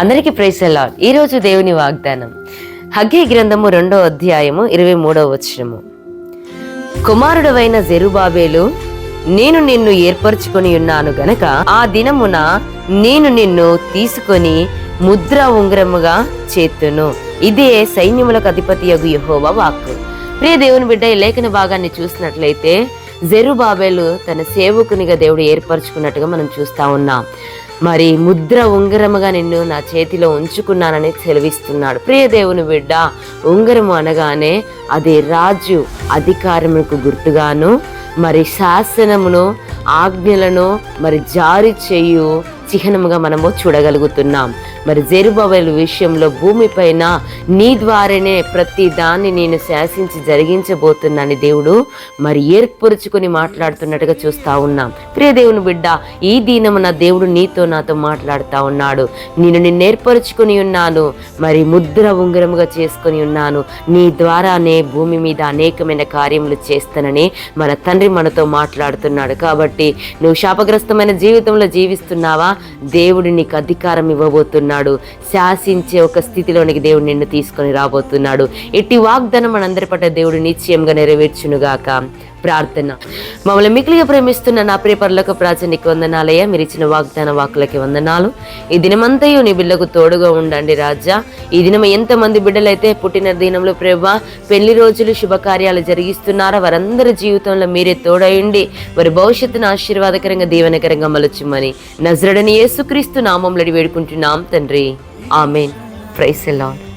అందరికీ praise the lord. ఈరోజు దేవుని వాగ్దానం హగ్గై గ్రంథము 2వ అధ్యాయము 23వ వచనము. కుమారుడవైన జెరుబాబేలు, నేను నిన్ను ఏర్పరచుకొని ఉన్నాను గనక ఆ దినమున నేను నిన్ను తీసుకొని ముద్ర ఉంగరముగా చేతును. ఇదే సైన్యములకు అధిపతియగు యెహోవా వాక్కు. ప్రియ దేవుని బిడ్డ, ఈ లేఖన భాగాన్ని చూసినట్లయితే జెరుబాబేలు తన సేవకునిగా దేవుడు ఏర్పరచుకున్నట్టుగా మనం చూస్తా ఉన్నాం. మరి ముద్ర ఉంగరముగా నిన్ను నా చేతిలో ఉంచుకున్నానని సెలవిస్తున్నాడు. ప్రియ దేవుని బిడ్డ, ఉంగరము అనగానే అది రాజు అధికారములకు గుర్తుగాను, మరి శాసనమును ఆజ్ఞలను మరి జారీ చేయు చిహ్నముగా మనము చూడగలుగుతున్నాం. మరి జెరుబాబేలు విషయంలో భూమిపైన నీ ద్వారానే ప్రతి దాన్ని నేను శాసించి జరిగించబోతున్నాను దేవుడు మరి ఏర్పరుచుకొని మాట్లాడుతున్నట్టుగా చూస్తా ఉన్నాం. ప్రియ దేవుని బిడ్డ, ఈ దినమున దేవుడు నీతో నాతో మాట్లాడుతూ ఉన్నాడు. నేను నిన్ను ఏర్పరుచుకొని ఉన్నాను, మరి ముద్ర ఉంగరముగా చేసుకొని ఉన్నాను, నీ ద్వారానే భూమి మీద అనేకమైన కార్యములు చేస్తానని మన తండ్రి మనతో మాట్లాడుతున్నాడు. కాబట్టి నువ్వు శాపగ్రస్తమైన జీవితంలో జీవిస్తున్నావా? దేవుడు నీకు అధికారం ఇవ్వబోతున్నాడు. శాసించే ఒక స్థితిలోనికి దేవుడు నిన్ను తీసుకొని రాబోతున్నాడు. ఎట్టి వాగ్దానం మనందరి పట్ల దేవుడు నిశ్చయంగా నెరవేర్చునుగాక. ప్రార్థన. మమ్మల్ని మిక్కిలిగా ప్రేమిస్తున్న నా ప్రియ పరలోక ప్రాచనికి వందనాలయ్యా. మీరు ఇచ్చిన వాగ్దాన వాక్కులకి వందనాలు. ఈ దినమంతయు నీ బిడ్డకు తోడుగా ఉండండి రాజా. ఈ దినం ఎంతమంది బిడ్డలైతే పుట్టిన దినంలో ప్రభా పెళ్లి రోజులు శుభకార్యాలు జరిగిస్తున్నారో వారందరి జీవితంలో మీరే తోడయుండి వారి భవిష్యత్తును ఆశీర్వాదకరంగా దీవెనకరంగా మలుచుమని నజరేయుడైన యేసుక్రీస్తు నామములో వేడుకుంటున్నాం తండ్రి. ఆమేన్. Praise the lord.